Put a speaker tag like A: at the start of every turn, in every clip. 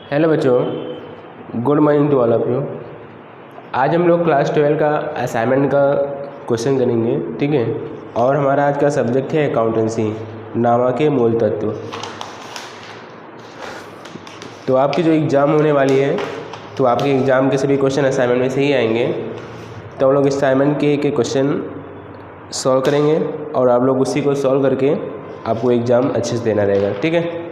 A: Hello बच्चों, good morning to all of you. आज हम लोग क्लास 12 का असाइनमेंट का क्वेश्चन करेंगे, ठीक है। और हमारा आज का सब्जेक्ट है अकाउंटेंसी, नामा के मूल तत्व। तो आपकी जो एग्ज़ाम होने वाली है, तो आपके एग्ज़ाम के सभी क्वेश्चन असाइनमेंट में से ही आएंगे। तो हम लोग असाइनमेंट के एक क्वेश्चन सॉल्व करेंगे और आप लोग उसी को सॉल्व करके आपको एग्ज़ाम अच्छे से देना रहेगा, ठीक है।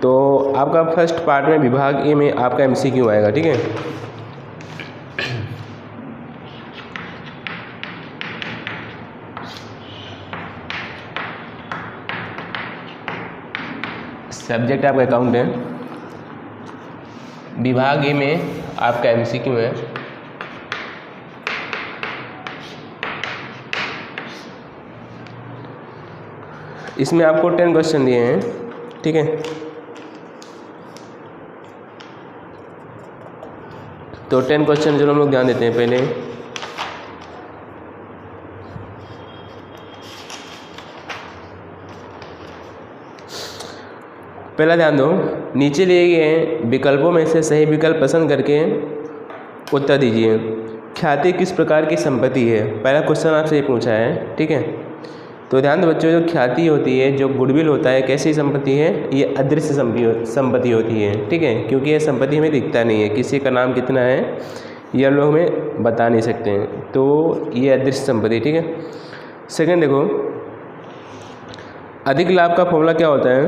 A: तो आपका फर्स्ट पार्ट में विभाग ए में आपका MCQ आएगा, ठीक है। सब्जेक्ट आपका अकाउंट है, विभाग ए में आपका MCQ है। इसमें आपको 10 क्वेश्चन दिए हैं, ठीक है। तो 10 क्वेश्चन जो हम लोग ध्यान देते हैं पहले। पहला ध्यान दो, नीचे दिए गए विकल्पों में से सही विकल्प पसंद करके उत्तर दीजिए। ख्याति किस प्रकार की संपत्ति है? पहला क्वेश्चन आपसे ये पूछा है, ठीक है। तो ध्यान दो बच्चों, जो ख्याति होती है, जो गुडविल होता है, कैसी संपत्ति है? ये अदृश्य संपत्ति होती है, ठीक है। क्योंकि ये संपत्ति हमें दिखता नहीं है, किसी का नाम कितना है ये हम लोग हमें बता नहीं सकते हैं, तो ये अदृश्य संपत्ति, ठीक है। सेकंड देखो, अधिक लाभ का फॉर्मूला क्या होता है?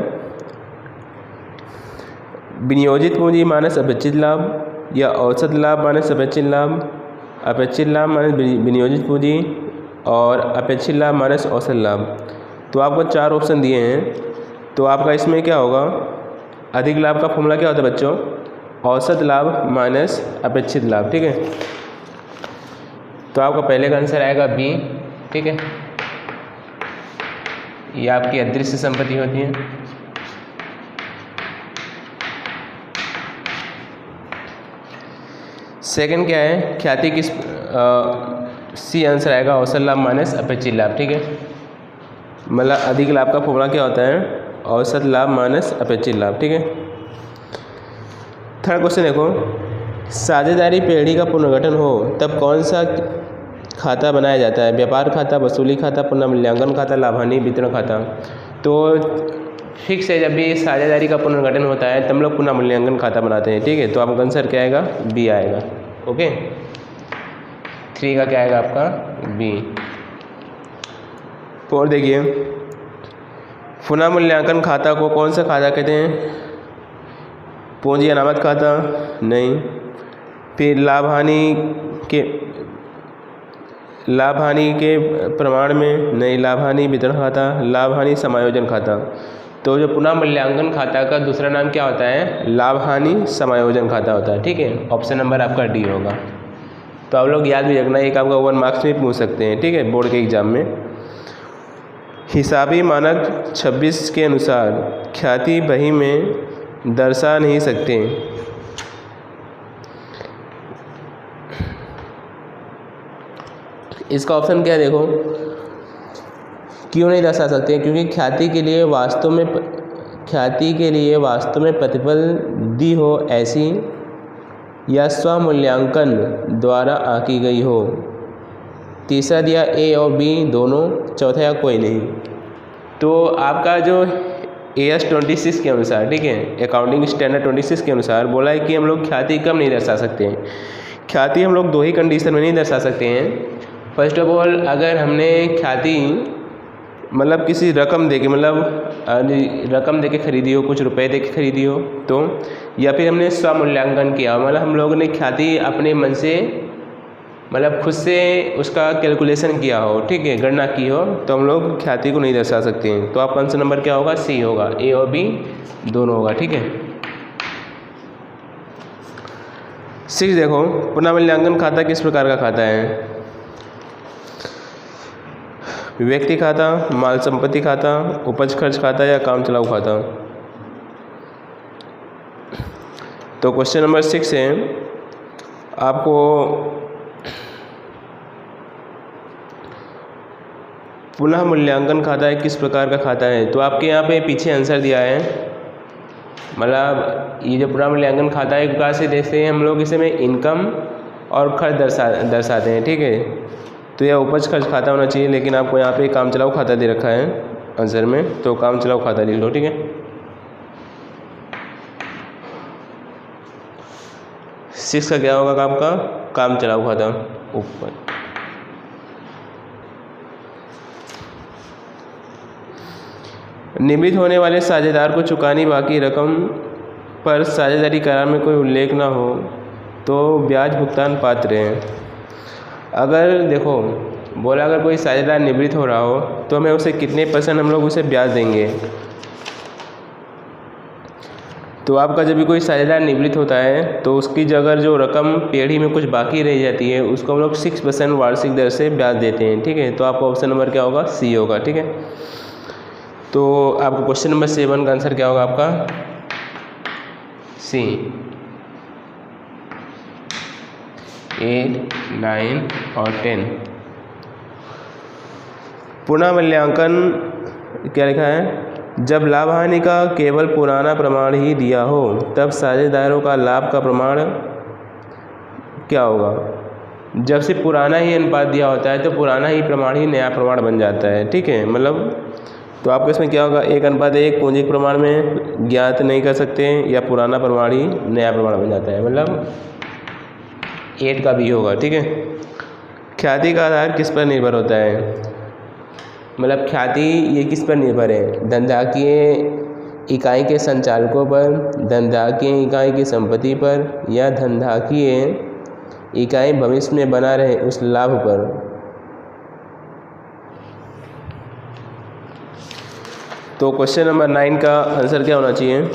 A: विनियोजित पूंजी माइनस अपेक्षित लाभ, या औसत लाभ माइनस अपेक्षित लाभ, अपेक्षित लाभ माइनस विनियोजित पूंजी, और अपेक्षित लाभ माइनस औसत लाभ। तो आपको 4 ऑप्शन दिए हैं, तो आपका इसमें क्या होगा? अधिक लाभ का फॉर्मूला क्या होता है बच्चों? औसत लाभ माइनस अपेक्षित लाभ, ठीक है। तो आपका पहले का आंसर आएगा बी, ठीक है। ये आपकी अदृश्य संपत्ति होती है। सेकंड क्या है? ख्याति किस सी आंसर आएगा औसत लाभ माइनस अपेक्षित लाभ, ठीक है। मतलब अधिक लाभ का फॉर्मूला क्या होता है? औसत लाभ माइनस अपेक्षित लाभ, ठीक है। थर्ड क्वेश्चन देखो, साझेदारी पीढ़ी का पुनर्गठन हो तब कौन सा खाता बनाया जाता है? व्यापार खाता, वसूली खाता, पुनर्मूल्यांकन खाता, लाभानी वितरण खाता। तो फिक्स है, जब भी साझेदारी का पुनर्गठन होता है तब हम लोग पुनर्मूल्यांकन खाता बनाते हैं, ठीक है। तो आपका आंसर क्या आएगा? बी आएगा, ओके। 3 का क्या आएगा आपका? बी। 4 देखिए, पुनर्मूल्यांकन खाता को कौन सा खाता कहते हैं? पूंजी अनामत खाता? नहीं। फिर लाभ हानि के प्रमाण में? नहीं। लाभ हानि वितरण खाता, लाभ हानि समायोजन खाता। तो जो पुनर्मूल्यांकन खाता का दूसरा नाम क्या होता है? लाभ हानि समायोजन खाता होता है, ठीक है। ऑप्शन नंबर आपका डी होगा। तो आप लोग याद भी रखना, एक आपका 1 मार्क्स में पूछ सकते हैं, ठीक है, बोर्ड के एग्जाम में। हिसाबी मानक 26 के अनुसार ख्याति बही में दर्शा नहीं सकते। इसका ऑप्शन क्या है देखो, क्यों नहीं दर्शा सकते? क्योंकि ख्याति के लिए वास्तव में प्रतिफल दी हो ऐसी, या स्वमूल्यांकन द्वारा आंकी गई हो। तीसरा दिया ए और बी दोनों, चौथा या कोई नहीं। तो आपका जो AS 26 के अनुसार, ठीक है, अकाउंटिंग स्टैंडर्ड 26 के अनुसार बोला है कि हम लोग ख्याति कब नहीं दर्शा सकते हैं। ख्याति हम लोग 2 ही कंडीशन में नहीं दर्शा सकते हैं। फर्स्ट ऑफ ऑल, अगर हमने ख्याति मतलब किसी रकम दे के, मतलब रकम दे के खरीदी हो, कुछ रुपए दे के खरीदी हो तो, या फिर हमने स्वमूल्यांकन किया, मतलब हम लोगों ने ख्याति अपने मन से, मतलब खुद से उसका कैलकुलेशन किया हो, ठीक है, गणना की हो, तो हम लोग ख्याति को नहीं दर्शा सकते हैं। तो आपका आंसर नंबर क्या होगा? सी होगा। ए और बी दोनों होगा, ठीक है। 6 देखो, पुनर्मूल्यांकन खाता किस प्रकार का खाता है? व्यक्ति खाता, माल संपत्ति खाता, उपज खर्च खाता, या काम चलाऊ खाता। तो क्वेश्चन नंबर 6 है, आपको पुनः मूल्यांकन खाता है किस प्रकार का खाता है? तो आपके यहाँ पे पीछे आंसर दिया है, मतलब ये जो पूरा मूल्यांकन खाता है प्रकार से देखते हैं हम लोग, इसे में इनकम और खर्च दर्शाते हैं। ठीक है, तो यह उपज खर्च खाता होना चाहिए, लेकिन आपको यहाँ पे काम चलाऊ खाता दे रखा है आंसर में, तो काम चलाऊ खाता लिख लो। ठीक है, 6 का क्या होगा आपका? काम चलाऊ खाता ऊपर। नियमित होने वाले साझेदार को चुकानी बाकी रकम पर साझेदारी करार में कोई उल्लेख ना हो तो ब्याज भुगतान पात्र है। अगर देखो बोला अगर कोई साझेदार निवृत्त हो रहा हो तो हमें उसे कितने % हम लोग उसे ब्याज देंगे। तो आपका जब भी कोई साझेदार निवृत्त होता है तो उसकी अगर जो रकम पेढ़ी में कुछ बाकी रह जाती है उसको हम लोग 6% वार्षिक दर से ब्याज देते हैं। ठीक है, तो आपका ऑप्शन नंबर क्या होगा? सी होगा। ठीक है, तो आपको क्वेश्चन नंबर 7 का आंसर क्या होगा आपका? सी। 8, 9 और 10 पुनः मूल्यांकन क्या लिखा है? जब लाभ हानि का केवल पुराना प्रमाण ही दिया हो तब साझेदारों का लाभ का प्रमाण क्या होगा? जब से पुराना ही अनुपात दिया होता है तो पुराना ही प्रमाण ही नया प्रमाण बन जाता है। ठीक है, मतलब तो आपको इसमें क्या होगा? 1:1 पूंजीक प्रमाण में ज्ञात नहीं कर सकते या पुराना प्रमाण ही नया प्रमाण बन जाता है, मतलब 8 का भी होगा। ठीक है, ख्याति का आधार किस पर निर्भर होता है? मतलब ख्याति ये किस पर निर्भर है? धनधाकीय इकाई के संचालकों पर, धनधाकीय इकाई की संपत्ति पर, या धनधाकीय इकाई भविष्य में बना रहे उस लाभ पर। तो क्वेश्चन नंबर 9 का आंसर क्या होना चाहिए?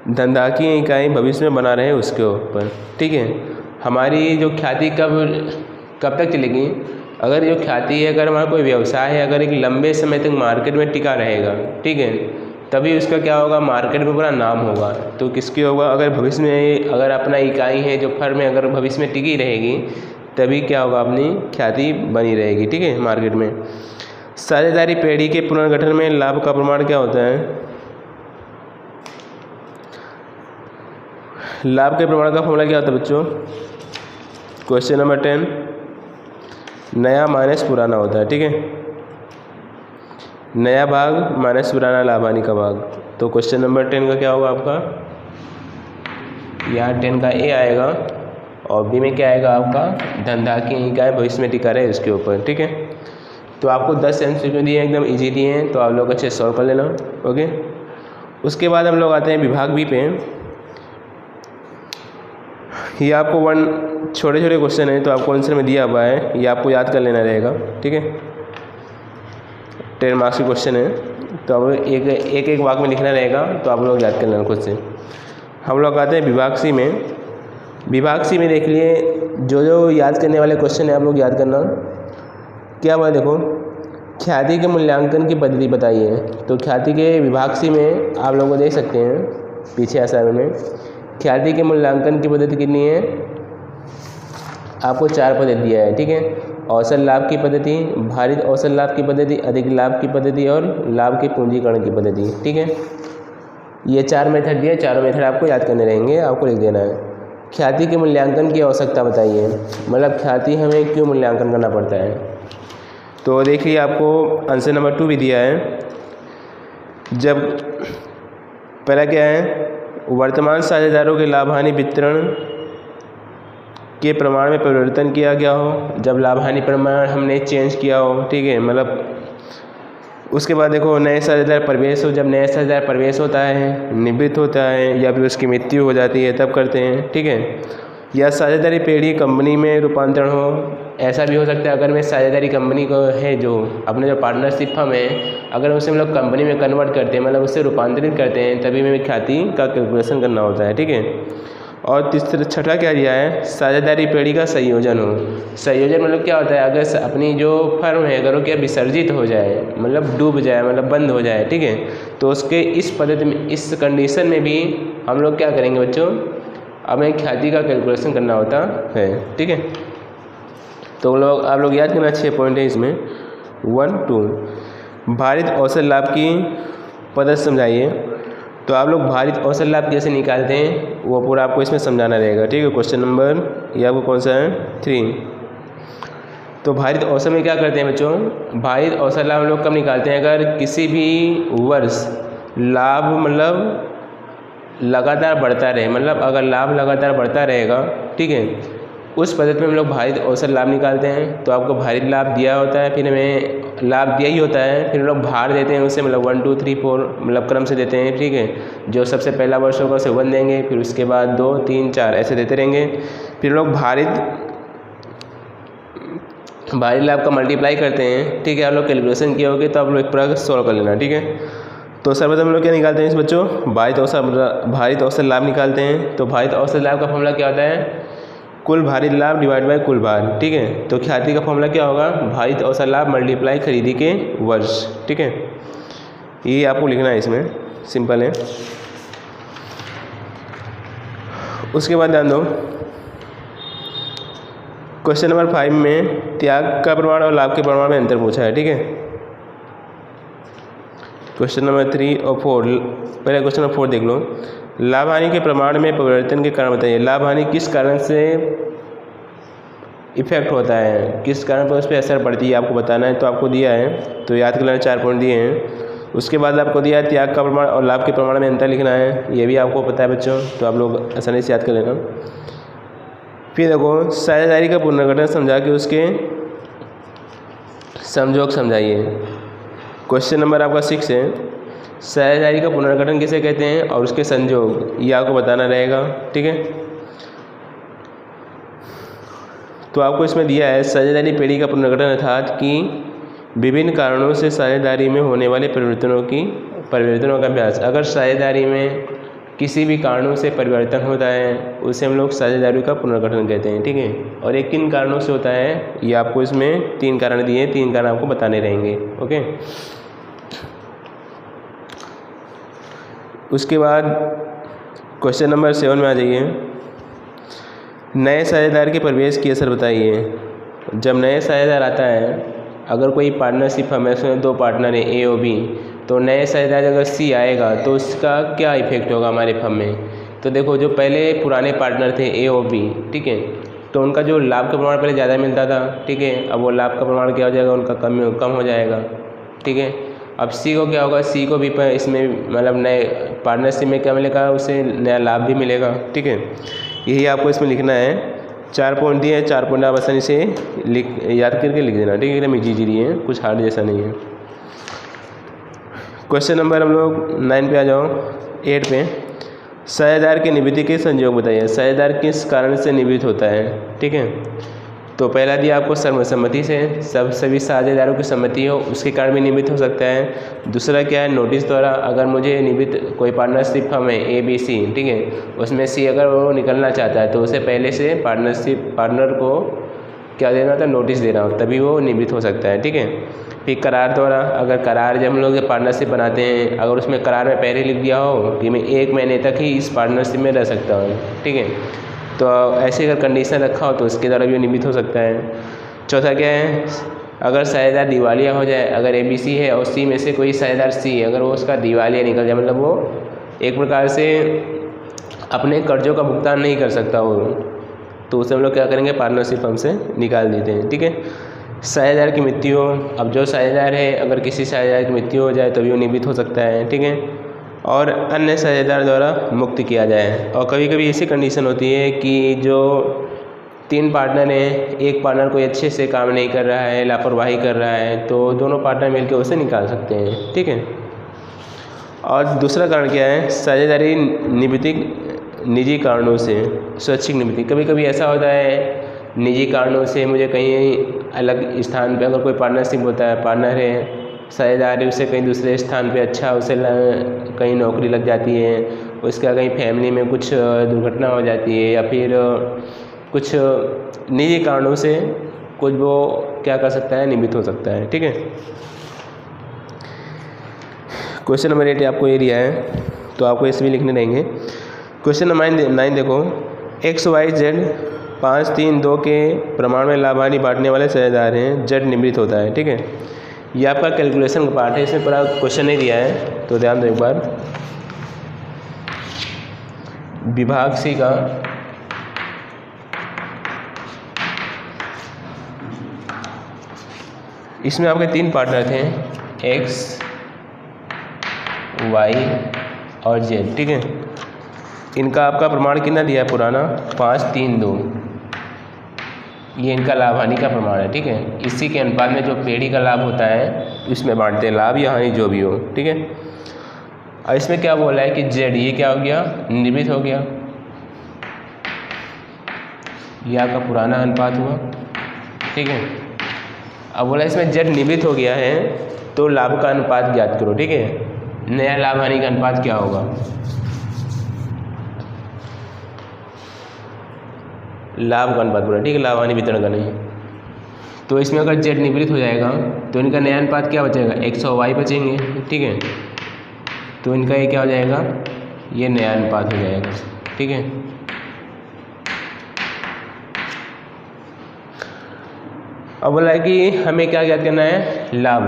A: धनधाकीय इकाई भविष्य में बना रहे उसके ऊपर। ठीक है, हमारी जो ख्याति कब तक चलेगी? अगर जो ख्याति है, अगर हमारा कोई व्यवसाय है, अगर एक लंबे समय तक मार्केट में टिका रहेगा, ठीक है, तभी उसका क्या होगा? मार्केट में पूरा नाम होगा। तो किसकी होगा? अगर भविष्य में अगर अपना इकाई है जो फर्म में अगर भविष्य में टिकी रहेगी तभी क्या होगा? अपनी ख्याति बनी रहेगी। ठीक है, मार्केट में। साझेदारी पेढ़ी के पुनर्गठन में लाभ का प्रमाण क्या होता है? लाभ के प्रमाण का फॉर्मूला क्या होता है बच्चों? क्वेश्चन नंबर 10 नया माइनस पुराना होता है। ठीक है, नया भाग माइनस पुराना लाभ हानि का भाग। तो क्वेश्चन नंबर 10 का क्या होगा आपका? यहाँ 10 का ए आएगा और बी में क्या आएगा आपका? धनधाकीय इकाई भविष्य में टिका रहे उसके ऊपर। ठीक है, तो आपको 10 MCQ दिए हैं, एकदम इजी दिए हैं, तो आप लोग अच्छे सॉल्व कर लेना। ओके, उसके बाद हम लोग आते हैं विभाग बी पे। ये आपको छोटे छोटे क्वेश्चन है तो आपको आंसर में दिया हुआ है, ये आपको याद कर लेना रहेगा। ठीक है, 10 मार्क्स की क्वेश्चन है तो अब एक वाक्य में लिखना रहेगा, तो आप लोग याद कर लेना खुद से। हम लोग आते हैं विभाग सी में। विभाग सी में देख लिए जो याद करने वाले क्वेश्चन है आप लोग याद करना। क्या हुआ? देखो, ख्याति के मूल्यांकन की पद्धति बताइए। तो ख्याति के विभाग सी में आप लोग को देख सकते हैं पीछे असाइनमेंट में ख्याति के मूल्यांकन की पद्धति कितनी है? आपको 4 पद्धति दिया है। ठीक है, औसत लाभ की पद्धति, भारित औसत लाभ की पद्धति, अधिक लाभ की पद्धति और लाभ के पूंजीकरण की पद्धति। ठीक है, ये 4 मेथड दिए, चारों मेथड आपको याद करने रहेंगे, आपको लिख देना है। ख्याति के मूल्यांकन की आवश्यकता बताइए, मतलब ख्याति हमें क्यों मूल्यांकन करना पड़ता है। तो देखिए आपको आंसर नंबर 2 भी दिया है। जब पहला क्या है? वर्तमान साझेदारों के लाभ हानि वितरण के प्रमाण में परिवर्तन किया गया हो, जब लाभ हानि प्रमाण हमने चेंज किया हो। ठीक है, मतलब उसके बाद देखो नए साझेदार प्रवेश हो, जब नया साझेदार प्रवेश होता है, निवृत्त होता है या फिर उसकी मृत्यु हो जाती है तब करते हैं। ठीक है, या साझेदारी पेढ़ी कंपनी में रूपांतरण हो, ऐसा भी हो सकता है अगर मैं साझेदारी कंपनी को है जो अपने जो पार्टनरशिप फर्म है अगर उसे हम लोग कंपनी में कन्वर्ट करते हैं, मतलब उससे रूपांतरित करते हैं, तभी हमें ख्याति का कैलकुलेशन करना होता है। ठीक है, और छठा क्या दिया है? साझेदारी पेढ़ी का संयोजन हो। संयोजन मतलब क्या होता है? अगर अपनी जो फर्म है अगर वो क्या विसर्जित हो जाए, मतलब डूब जाए, मतलब बंद हो जाए, ठीक है, तो उसके इस पद्धति में, इस कंडीशन में भी हम लोग क्या करेंगे बच्चों? हमें ख्याति का कैलकुलेशन करना होता है। ठीक है, तो लोग आप लोग याद करना 6 पॉइंट है इसमें। 1, 2 भारित औसत लाभ की पदस्थ समझाइए। तो आप लोग भारित औसत लाभ कैसे निकालते हैं वो पूरा आपको इसमें समझाना रहेगा, ठीक है। क्वेश्चन नंबर ये आपको कौन सा है 3। तो भारित औसत में क्या करते हैं बच्चों, भारित औसत लाभ हम लोग कब निकालते हैं, अगर किसी भी वर्ष लाभ मतलब लगातार बढ़ता रहे, मतलब अगर लाभ लगातार बढ़ता रहेगा, ठीक है, उस पद्धति में हम लोग भारित औसत लाभ निकालते हैं। तो आपको भारित लाभ दिया होता है, फिर हमें लाभ दिया ही होता है, फिर हम लोग भार देते हैं उसे, मतलब 1 2 3 4 मतलब क्रम से देते हैं, ठीक है। जो सबसे पहला वर्ष होगा उसे 1 देंगे, फिर उसके बाद 2 3 4 ऐसे देते रहेंगे। फिर हम लोग भारित लाभ का मल्टीप्लाई करते हैं, ठीक है। आप लोग कैलकुलेशन किए होगे तो आप लोग एक प्रकार सॉल्व कर लेना, ठीक है। तो सर्वप्रथम हम लोग क्या निकालते हैं इस बच्चों, भारित औसत लाभ निकालते हैं। तो भारित औसत लाभ का फॉर्मूला क्या होता है, कुल भारित लाभ डिवाइड बाय कुल भार, ठीक है। तो ख्याति का फॉर्मूला क्या होगा, भारित औसत लाभ मल्टीप्लाई खरीदी के वर्ष, ठीक है। ये आपको लिखना है, इसमें सिंपल है। उसके बाद ध्यान दो, क्वेश्चन नंबर 5 में त्याग का प्रमाण और लाभ के प्रमाण में अंतर पूछा है, ठीक है। क्वेश्चन नंबर 3 और 4, पहले क्वेश्चन नंबर 4 देख लो। लाभ हानि के प्रमाण में परिवर्तन के कारण बताइए। लाभ हानि किस कारण से इफेक्ट होता है, किस कारण पर उस पर असर पड़ती है, आपको बताना है। तो आपको दिया है, तो याद कर लेना, 4 पॉइंट दिए हैं। उसके बाद आपको दिया है त्याग का प्रमाण और लाभ के प्रमाण में अंतर लिखना है, ये भी आपको पता है बच्चों, तो आप लोग आसानी से याद कर लेना। फिर देखो साझेदारी का पुनर्गठन समझा के उसके समझौक समझाइए। क्वेश्चन नंबर आपका 6 है, साझेदारी का पुनर्गठन किसे कहते हैं और उसके संयोग, ये आपको बताना रहेगा, ठीक है। तो आपको इसमें दिया है साझेदारी पेढ़ी का पुनर्गठन अर्थात कि विभिन्न कारणों से साझेदारी में होने वाले परिवर्तनों का अभ्यास। अगर साझेदारी में किसी भी कारणों से परिवर्तन होता है उसे हम लोग साझेदारी का पुनर्गठन कहते हैं, ठीक है। और ये किन कारणों से होता है, ये आपको इसमें 3 कारण दिए हैं, 3 कारण आपको बताने रहेंगे, ओके। उसके बाद क्वेश्चन नंबर 7 में आ जाइए। नए साझेदार के प्रवेश की असर बताइए। जब नए साझेदार आता है, अगर कोई पार्टनरशिप हमें उसमें 2 पार्टनर है ए और बी, तो नए साझेदार अगर सी आएगा तो उसका क्या इफेक्ट होगा हमारे फर्म में। तो देखो जो पहले पुराने पार्टनर थे ए और बी, ठीक है, तो उनका जो लाभ का प्रमाण पहले ज़्यादा मिलता था, ठीक है, अब वो लाभ का प्रमाण क्या हो जाएगा, उनका कम हो जाएगा, ठीक है। अब सी को क्या होगा, सी को भी इसमें मतलब नए पार्टनरशिप में क्या मिलेगा, उसे नया लाभ भी मिलेगा, ठीक है। यही आपको इसमें लिखना है। 4 पॉइंट दिए हैं, 4 पॉइंट आप आसानी से याद करके लिख देना, ठीक है। एकदम इजी दिए हैं, कुछ हार्ड जैसा नहीं है। क्वेश्चन नंबर हम लोग 9 पे आ जाओ, 8 पे। साझेदार के निवृत्ति के संयोग बताइए। साझेदार किस कारण से निवृत्त होता है, ठीक है। तो पहला दिया आपको सर्वसम्मति से, सभी साझेदारों की सहमति हो उसके कारण भी निवृत्त हो सकता है। दूसरा क्या है, नोटिस द्वारा। अगर मुझे निवृत्त कोई पार्टनरशिप फर्म है ए बी सी, ठीक है, उसमें सी अगर वो निकलना चाहता है तो उसे पहले से पार्टनर को क्या देना होता है, नोटिस देना हो, तभी वो निवृत्त हो सकता है, ठीक है। फिर करार द्वारा। अगर करार जब हम लोग पार्टनरशिप बनाते हैं, अगर उसमें करार में पहले लिख दिया हो कि मैं 1 महीने तक ही इस पार्टनरशिप में रह सकता हूँ, ठीक है, तो ऐसे अगर कंडीशन रखा हो तो उसके द्वारा भी निवृत्त हो सकता है। चौथा क्या है, अगर साझेदार दिवालिया हो जाए, अगर ए बी सी है और सी में से कोई साझेदार सी है, अगर वो उसका दिवालिया निकल जाए, मतलब वो एक प्रकार से अपने कर्जों का भुगतान नहीं कर सकता हो, तो उसे हम लोग क्या करेंगे, पार्टनरशिप फर्म से निकाल देते हैं, ठीक है। साझेदार की मृत्यु हो। अब जो साझेदार है, अगर किसी साझेदार की मृत्यु हो जाए तो भी वो निवृत्त हो सकता है, ठीक है। और अन्य साझेदार द्वारा मुक्त किया जाए। और कभी कभी ऐसी कंडीशन होती है कि जो 3 पार्टनर हैं, एक पार्टनर कोई अच्छे से काम नहीं कर रहा है, लापरवाही कर रहा है, तो दोनों पार्टनर मिलकर उसे निकाल सकते हैं, ठीक है। और दूसरा कारण क्या है, साझेदारी निवृत्ति निजी कारणों से, स्वैच्छिक निवृत्ति। कभी कभी ऐसा होता है निजी कारणों से मुझे कहीं अलग स्थान पे, अगर कोई पार्टनरशिप होता है, पार्टनर है साझेदार, उसे कहीं दूसरे स्थान पे अच्छा उसे कहीं नौकरी लग जाती है, उसका कहीं फैमिली में कुछ दुर्घटना हो जाती है, या फिर कुछ निजी कारणों से कुछ वो क्या कर सकता है, निवृत्त हो सकता है, ठीक है। क्वेश्चन नंबर 8 आपको ये दिया है, तो आपको इसमें लिखने रहेंगे। क्वेश्चन नंबर 9 देखो, XYZ 5 3 2 के प्रमाण में लाभ हानि बांटने वाले साझेदार हैं, जेड निवृत्त होता है, ठीक है। ये आपका कैलकुलेशन का पार्ट है, इसमें पूरा क्वेश्चन नहीं दिया है, तो ध्यान दो एक बार। विभाग सी का इसमें आपके 3 पार्टनर थे, x, y और z, ठीक है। इनका आपका प्रमाण कितना दिया है पुराना, 5, 3, 2। ये इनका लाभ हानि का प्रमाण है, ठीक है। इसी के अनुपात में जो पेढ़ी का लाभ होता है इसमें बांटते हैं, लाभ या हानि जो भी हो, ठीक है। और इसमें क्या बोला है कि z ये क्या हो गया, निवृत्त हो गया, ये आपका पुराना अनुपात हुआ, ठीक है। अब बोला इसमें z निवृत्त हो गया है तो लाभ का अनुपात ज्ञात करो, ठीक है। नया लाभ हानि का अनुपात क्या होगा, लाभ का अनुपात बोला, ठीक है, लाभ हानि वितरण का नहीं। तो इसमें अगर z निवृत्त हो जाएगा तो इनका नया अनुपात क्या बचेगा, x और y बचेंगे, ठीक है। तो इनका ये क्या हो जाएगा, ये नया अनुपात हो जाएगा, ठीक है। अब बोला है कि हमें क्या ज्ञात करना है, लाभ,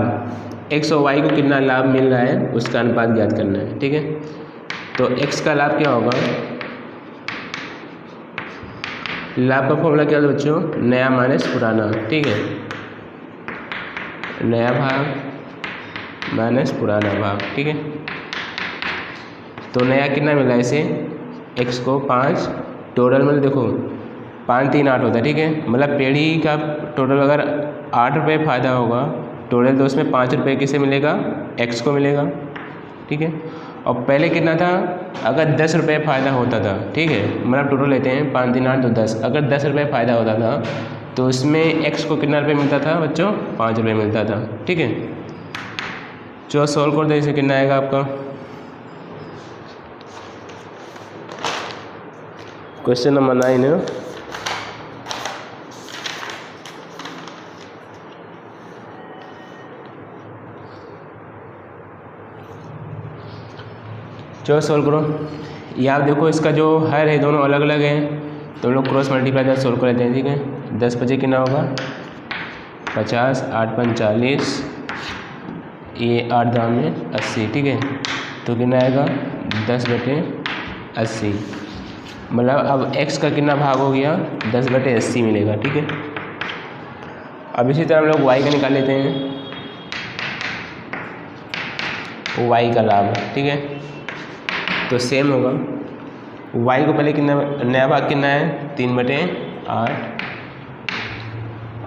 A: x और y को कितना लाभ मिल रहा है उसका अनुपात ज्ञात करना है, ठीक है। तो x का लाभ क्या होगा, लाभ का फॉर्मूला क्या था बच्चों, नया माइनस पुराना, ठीक है। नया भाग माइनस पुराना भाग, ठीक है। तो नया कितना मिला इसे, x को 5, टोटल में देखो 5, 3, 8 होता है, ठीक है। मतलब पेढ़ी का टोटल अगर 8 रुपये फ़ायदा होगा टोटल, तो उसमें 5 रुपये किसे मिलेगा, x को मिलेगा, ठीक है। और पहले कितना था, अगर 10 रुपये फ़ायदा होता था, ठीक है, मतलब टोटल लेते हैं 5, 3, 8 तो 10, अगर 10 रुपये फ़ायदा होता था तो उसमें x को कितना रुपये मिलता था बच्चों, 5 रुपये मिलता था, ठीक है। जो सॉल्व कर दे इसे कितना आएगा आपका, क्वेश्चन नंबर 9 है। चलो सॉल्व करो। ये आप देखो इसका जो हर है दोनों अलग अलग हैं, तो हम लोग क्रॉस मल्टीप्लाई सॉल्व कर लेते हैं, ठीक है। 10 बजे कितना होगा, 50, 8 5 40, ये 8 दाम में 80, ठीक है। तो कितना आएगा, 10/80, मतलब अब x का कितना भाग हो गया, 10/80 मिलेगा, ठीक है। अब इसी तरह हम लोग y का निकाल लेते हैं, y का लाभ, ठीक है। तो सेम होगा, y को पहले कितना, नया भाग कितना है, 3/8,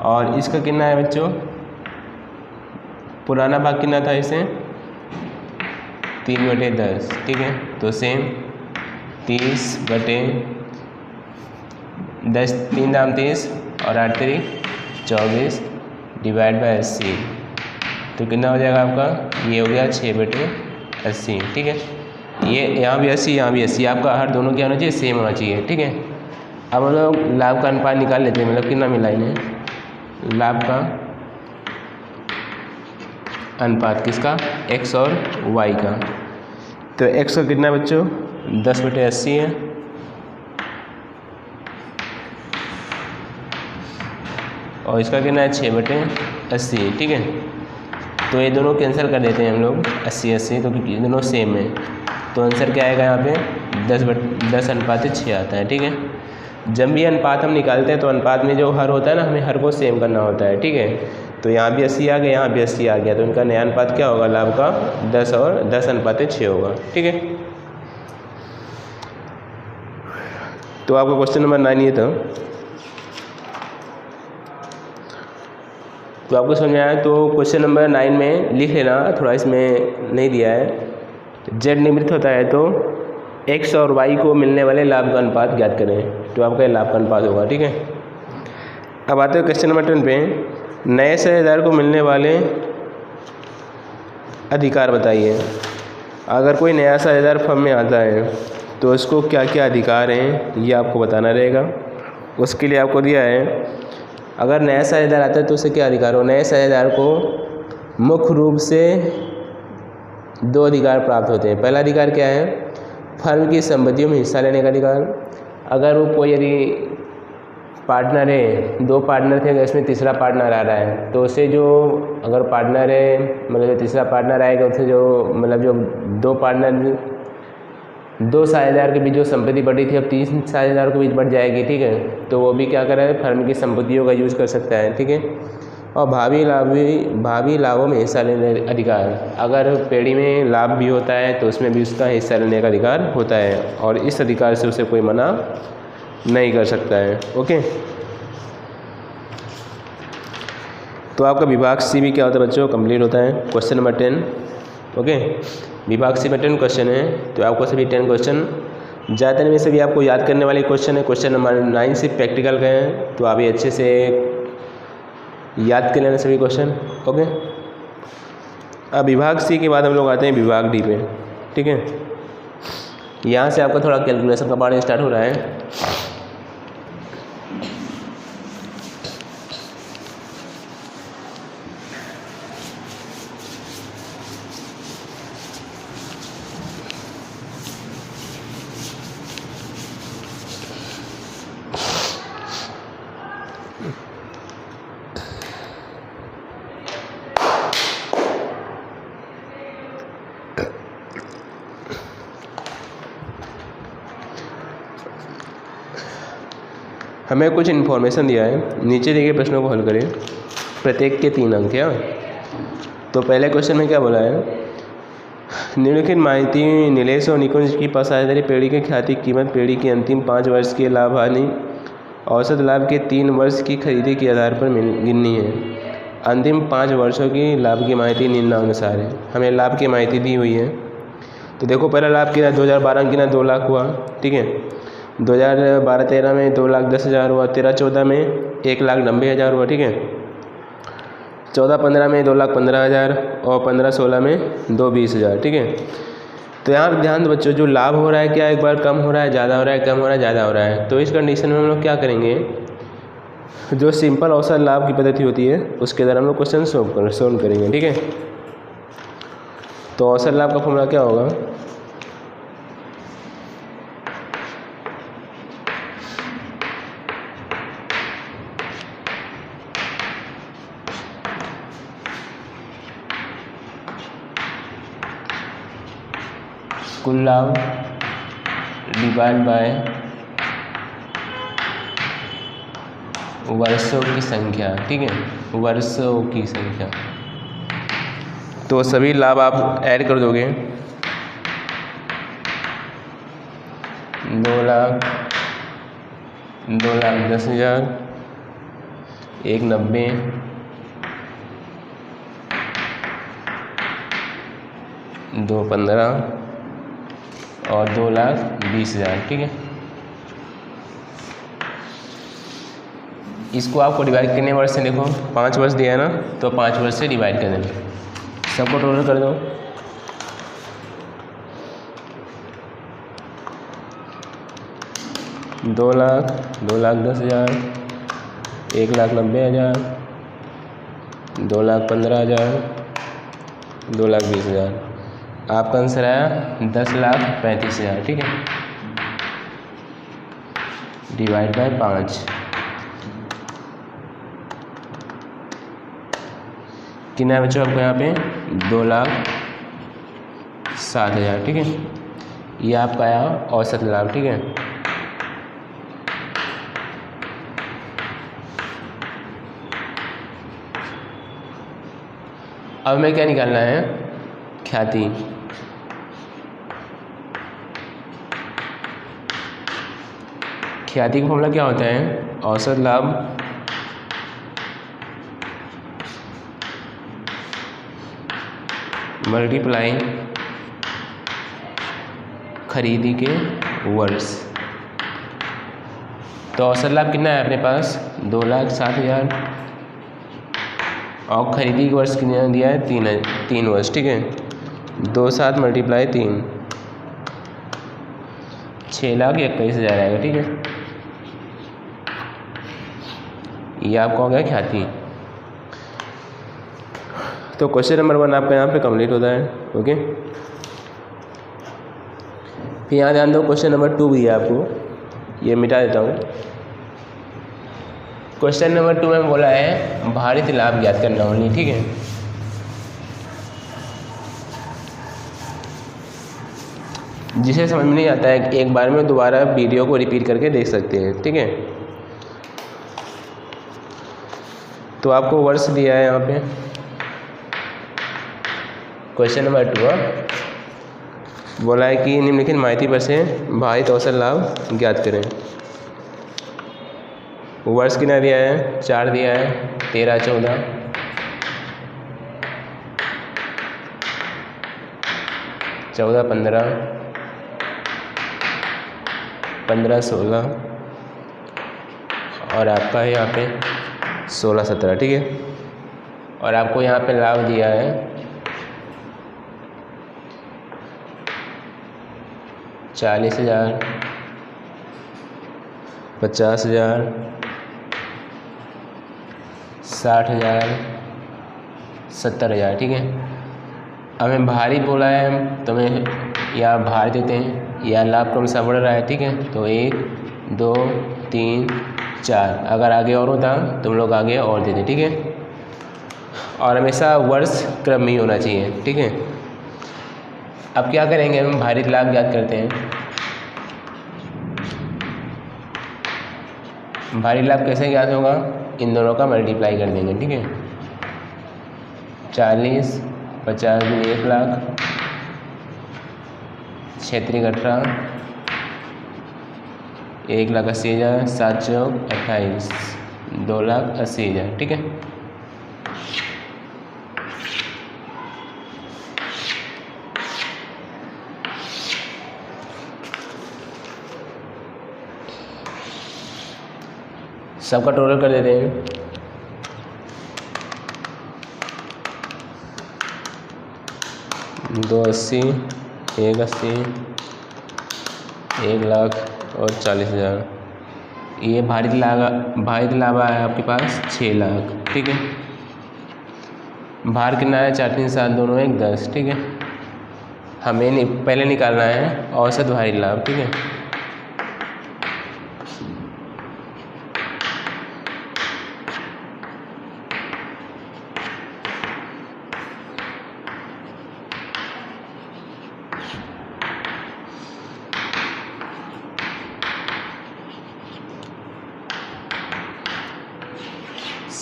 A: और इसका कितना है बच्चों, पुराना भाग कितना था इसे, 3/10, ठीक है। तो सेम 30/10, 3 दाम 30 और 8 3 24 डिवाइड बाय 80, तो कितना हो जाएगा आपका, ये हो गया 6/80, ठीक है। ये यहाँ भी 80, यहाँ भी 80, आपका हर दोनों क्या होना चाहिए, सेम होना चाहिए, ठीक है। अब हम लोग लाभ का अनुपात निकाल लेते हैं, मतलब कितना मिला इन्हें, लाभ का अनुपात किसका, x और y का। तो x का कितना बच्चों, 10/80 है, और इसका कितना है, 6/80, ठीक है। तो ये दोनों कैंसिल कर देते हैं हम लोग, 80 तो क्योंकि दोनों सेम है, तो आंसर क्या आएगा यहाँ पे, 10/6 आता है, ठीक है। जब भी अनुपात हम निकालते हैं तो अनुपात में जो हर होता है ना, हमें हर को सेम करना होता है, ठीक है। तो यहाँ भी 80 आ गया, यहाँ भी 80 आ गया, तो इनका नया अनुपात क्या होगा, लाभ का 10 और 10/6 होगा, ठीक है। तो आपका क्वेश्चन नंबर 9 ये था। तो आपको समझ में आया, तो क्वेश्चन नंबर 9 में लिख लेना, थोड़ा इसमें नहीं दिया है। z निवृत्त होता है तो x और y को मिलने वाले लाभ का अनुपात ज्ञात करें, तो आपका लाभ का अनुपात होगा, ठीक है। अब आते हैं क्वेश्चन नंबर 10 पे, नए साझेदार को मिलने वाले अधिकार बताइए। अगर कोई नया साझेदार फर्म में आता है तो उसको क्या क्या अधिकार हैं ये आपको बताना रहेगा। उसके लिए आपको दिया है, अगर नया साझेदार आता है तो उसे क्या अधिकार हो, नए साझेदार को मुख्य रूप से 2 अधिकार प्राप्त होते हैं। पहला अधिकार क्या है, फर्म की संपत्तियों में हिस्सा लेने का अधिकार। अगर वो कोई यदि पार्टनर है, 2 पार्टनर थे, अगर इसमें तीसरा पार्टनर आ रहा है तो उसे जो अगर पार्टनर है मतलब जो तीसरा पार्टनर आएगा उसे जो मतलब जो 2 पार्टनर 2 साझेदार के बीच जो संपत्ति बढ़ी थी अब 3 साझेदार के बीच बढ़ जाएगी, ठीक है। तो वो भी क्या करे, फर्म की संपत्तियों का यूज़ कर सकता है, ठीक है। और भावी लाभों में हिस्सा लेने का अधिकार, अगर पेढ़ी में लाभ भी होता है तो उसमें भी उसका हिस्सा लेने का अधिकार होता है और इस अधिकार से उसे कोई मना नहीं कर सकता है। ओके, तो आपका विभाग सी भी क्या होता है बच्चों, कंप्लीट होता है। Question number 10। ओके, विभाग सी में 10 क्वेश्चन है, तो आपको सभी 10 क्वेश्चन ज़्यादा नहीं, सभी आपको याद करने वाले क्वेश्चन है। क्वेश्चन नंबर 9 से प्रैक्टिकल का है, तो आप ये अच्छे से याद कर लेना सभी क्वेश्चन। ओके, अब विभाग सी के बाद हम लोग आते हैं विभाग डी पे, ठीक है। यहाँ से आपका थोड़ा कैलकुलेशन का पार्ट स्टार्ट हो रहा है। हमें कुछ इन्फॉर्मेशन दिया है, नीचे दिए गए प्रश्नों को हल करें, प्रत्येक के 3 अंक है। तो पहले क्वेश्चन में क्या बोला है, निम्नलिखित माहिती नीलेश और निकुंज की पासादारी पेढ़ी की ख्याति कीमत पेढ़ी की अंतिम 5 वर्ष के लाभ हानि औसत लाभ के 3 वर्ष की खरीदी के आधार पर गिननी है। अंतिम 5 वर्षों की लाभ की माहिती निम्नानुसार है। हमें लाभ की माहिती दी हुई है, तो देखो पहला लाभ कितना 2012 कितना 2 लाख हुआ, ठीक है। 2012-13 में 2,10,000 हुआ, 13-14 में 1,90,000 हुआ, ठीक है। 14-15 में 2,15,000 और 15-16 में 2,20,000, ठीक है। तो यहाँ पर ध्यान दो बच्चों, जो लाभ हो रहा है क्या एक बार कम हो रहा है, ज़्यादा हो रहा है, कम हो रहा है, ज़्यादा हो रहा है। तो इस कंडीशन में हम लोग क्या करेंगे, जो सिंपल औसत लाभ की पद्धति होती है उसके द्वारा हम लोग क्वेश्चन सोल्व करेंगे, ठीक है। तो औसत लाभ का फॉर्मूला क्या होगा, कुल लाभ डिवाइड बाय वर्षों की संख्या, ठीक है, वर्षों की संख्या। तो सभी लाभ आप ऐड कर दोगे, 2,10,000, 1,90, 2,15 और 2,20,000, ठीक है। इसको आपको डिवाइड करने वर्ष से, देखो 5 वर्ष दिया है ना, तो 5 वर्ष से डिवाइड कर देना, सबको टोटल कर दो। दो लाख, 2,10,000, 1,90,000, 2,15,000, 2,20,000। आपका आंसर आया 10,35,000, ठीक है। डिवाइड बाय 5 कितना है बच्चों आपको यहाँ पे 2,07,000, ठीक है। ये आपका आया औसत लाभ, ठीक है। अब हमें क्या निकालना है, ख्याति। ख्याति का फॉर्मूला क्या होता है, औसत लाभ मल्टीप्लाई खरीदी के वर्ष। तो औसत लाभ कितना है अपने पास 2,07,000 और खरीदी के वर्ष कितना दिया है 3 वर्ष, ठीक है। 2,7 मल्टीप्लाई 3 6,21,000 आएगा, ठीक है। ये आपका हो गया ख्याति। तो क्वेश्चन नंबर 1 आपका यहाँ पे कंप्लीट होता है, ओके। फिर यहाँ ध्यान दो, क्वेश्चन नंबर 2 भी है आपको, ये मिटा देता हूँ। क्वेश्चन नंबर 2 में बोला है भारित लाभ ज्ञात करना होनी, ठीक है। जिसे समझ में नहीं आता है एक बार में दोबारा वीडियो को रिपीट करके देख सकते हैं, ठीक है। तो आपको वर्ष दिया है यहाँ पे क्वेश्चन नंबर 2 बोला है कि निम्नलिखित माहिती पर से भारित औसत लाभ ज्ञात करें। वर्ष कितना दिया है, 4 दिया है, 13, 14, 14, 15, 15, 16 और आपका है यहाँ पे 16, 17, ठीक है। और आपको यहाँ पे लाभ दिया है 40,000, 50,000, 60,000, 70,000, ठीक है। हमें भारी बोला है तो हमें या भार देते हैं या लाभ क्रमशः बढ़ रहा है, ठीक है। तो 1, 2, 3, 4, अगर आगे और होता तो हम लोग आगे और देते, ठीक है। और हमेशा वर्ष क्रम में ही होना चाहिए, ठीक है। अब क्या करेंगे, हम भारित लाभ ज्ञात करते हैं। भारित लाभ कैसे ज्ञात होगा, इन दोनों का मल्टीप्लाई कर देंगे, ठीक है। 40, 50 गुनी 1 लाख, 36, 18, 1,80,000, 7 चौक 28, 2,80,000, ठीक है। सबका टोटल कर देते हैं। दो 80, 1,80, 1,00,000 और 40,000। ये भारित लाभ आया आपके पास 6 लाख, ठीक है। भार कितना है, 4, 3, 7 दोनों 1, 10, ठीक है। हमें पहले निकालना है औसत भारित लाभ, ठीक है।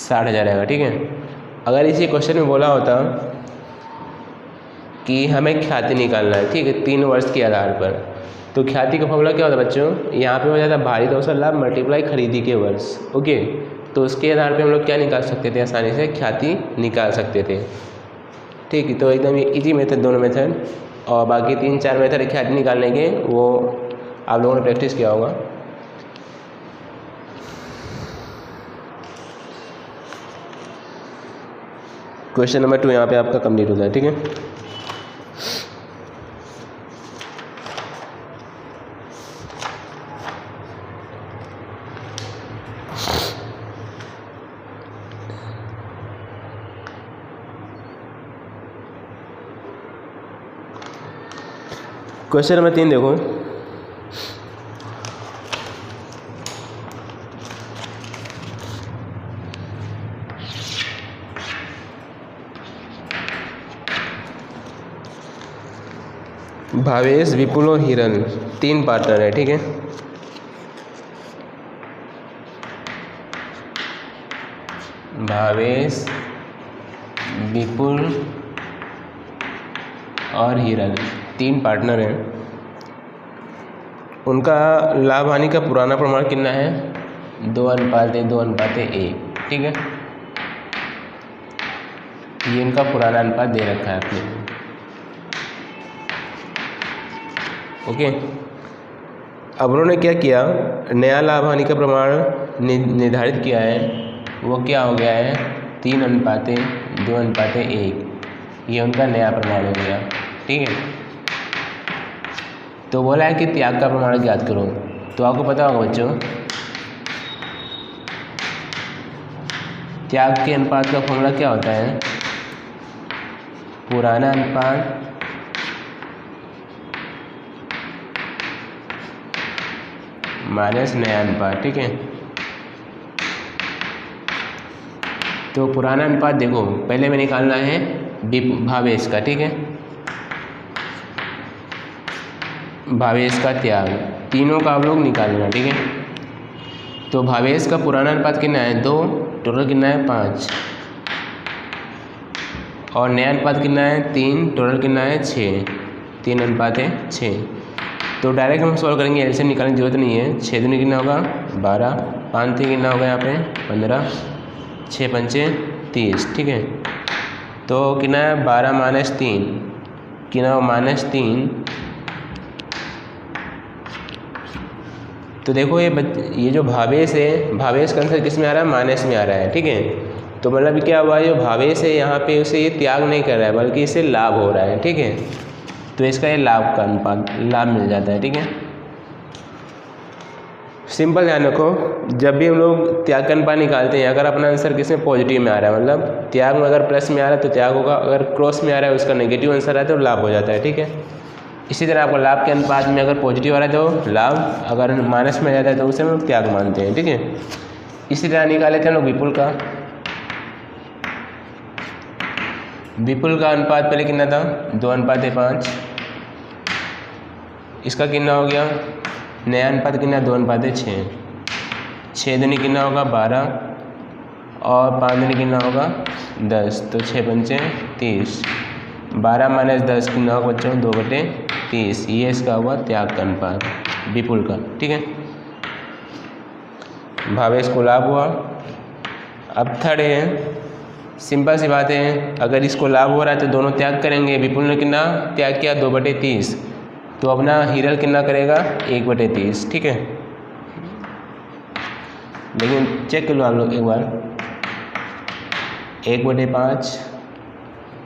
A: $60,000 आएगा, ठीक है। अगर इसी क्वेश्चन में बोला होता कि हमें ख्याति निकालना है, ठीक है, 3 वर्ष के आधार पर, तो ख्याति का फॉर्मूला क्या होता है बच्चों, यहाँ पे हो जाता भारित औसत लाभ मल्टीप्लाई खरीदी के वर्ष, ओके। तो उसके आधार पे हम लोग क्या निकाल सकते थे, आसानी से ख्याति निकाल सकते थे, ठीक है। तो एकदम इजी मेथड दोनों मेथड, और बाकी 3-4 मेथड ख्याति निकालने के वो आप लोगों ने प्रैक्टिस किया होगा। क्वेश्चन नंबर 2 यहाँ पे आपका कंप्लीट होता है, ठीक है। क्वेश्चन नंबर 3 देखो, भावेश, विपुल और हिरन 3 पार्टनर है, ठीक है। भावेश, विपुल और हिरन 3 पार्टनर हैं। उनका लाभ हानि का पुराना प्रमाण कितना है, 2:2:1, ठीक है। ये इनका पुराना अनुपात दे रखा है आपने, ओके। अब उन्होंने क्या किया, नया लाभ हानि का प्रमाण निर्धारित किया है, वो क्या हो गया है, 3:2:1, ये उनका नया प्रमाण हो गया, ठीक है। तो बोला है कि त्याग का प्रमाण ज्ञात करो, तो आपको पता होगा बच्चों, त्याग के अनुपात का फॉर्मूला क्या होता है, पुराना अनुपात माइनस नया अनुपात, ठीक है। तो पुराना अनुपात देखो पहले में निकालना है भावेश का, ठीक है, भावेश का त्याग, तीनों का आप लोग निकालना, ठीक है। तो भावेश का पुराना अनुपात कितना है 2, टोटल कितना है 5, और नया अनुपात कितना है 3, टोटल कितना है 6, 3 अनुपात है 6। तो डायरेक्ट हम सॉल्व करेंगे, एलसीएम निकालने की जरूरत नहीं है। 6 दूनी कितना होगा 12, 5 3 कितना होगा यहाँ पे 15, 6 पंचे 30, ठीक है। तो कितना है 12 माइनस 3 कितना हो -3। तो देखो ये जो भावेश है, भावेश का आंसर किस में आ रहा है माइनस में आ रहा है, ठीक है। तो मतलब क्या हुआ, जो भावेश है यहाँ पे उसे ये त्याग नहीं कर रहा है बल्कि इसे लाभ हो रहा है, ठीक है। तो इसका ये लाभ का अनुपात लाभ मिल जाता है, ठीक है। सिंपल ध्यान रखो, जब भी हम लोग त्याग का अनुपात निकालते हैं, अगर अपना आंसर किसमें पॉजिटिव में आ रहा है, मतलब त्याग में अगर प्लस में आ रहा है तो त्याग होगा, अगर क्रॉस में आ रहा है उसका नेगेटिव आंसर है तो लाभ हो जाता है, ठीक है। इसी तरह आपको लाभ के अनुपात में अगर पॉजिटिव आ रहा है तो लाभ, अगर माइनस में आ जाता है तो उसे हम लोग त्याग मानते हैं, ठीक है। इसी तरह निकाले थे हम लोग विपुल का। विपुल का अनुपात पहले कितना था 2:5, इसका कितना हो गया नया अनुपात कितना 2:6, 6 दूनी कितना होगा 12 और 5 दूनी कितना होगा 10, तो 6 पंचे 30, 12 माइनस 10 कितना होगा बच्चों 2/30, ये इसका हुआ त्याग का अनुपात विपुल का, ठीक है। भावेश को लाभ हुआ। अब थर्ड है, सिंपल सी बात है, अगर इसको लाभ हो रहा है तो दोनों त्याग करेंगे। विपुल ने कितना त्याग किया 2/30, तो अपना हीरल कितना करेगा 1/30, ठीक है। लेकिन चेक कर लो आप लोग एक बार, 1/5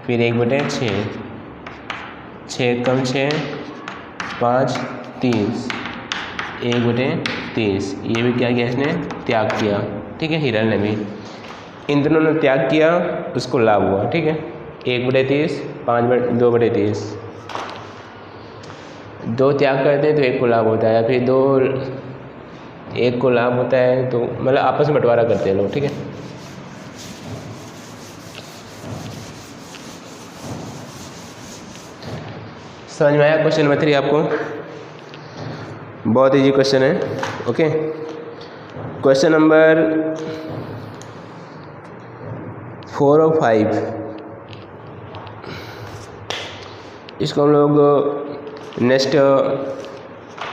A: फिर 1/6, 6 कम 6 5 30, 1/30, ये भी क्या किया इसने त्याग किया, ठीक है। हिरल ने भी, इन दोनों ने त्याग किया, उसको लाभ हुआ, ठीक है। 1/30 2/30, 2 त्याग करते हैं तो 1 को लाभ होता है, फिर 1 को लाभ होता है, तो मतलब आपस में बंटवारा करते हैं लोग, ठीक है। समझ में आया क्वेश्चन नंबर 3 आपको? बहुत इजी क्वेश्चन है, ओके। क्वेश्चन नंबर 4 और 5 इसको हम लोग नेक्स्ट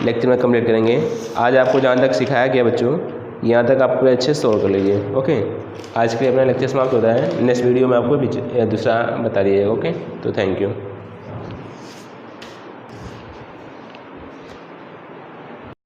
A: लेक्चर में कंप्लीट करेंगे। आज आपको जहाँ तक सिखाया गया बच्चों, यहाँ तक आप पूरे अच्छे से सॉल्व कर लीजिए, ओके। आज के लिए अपना लेक्चर समाप्त होता है, नेक्स्ट वीडियो में आपको दूसरा बता दीजिएगा, ओके। तो थैंक यू।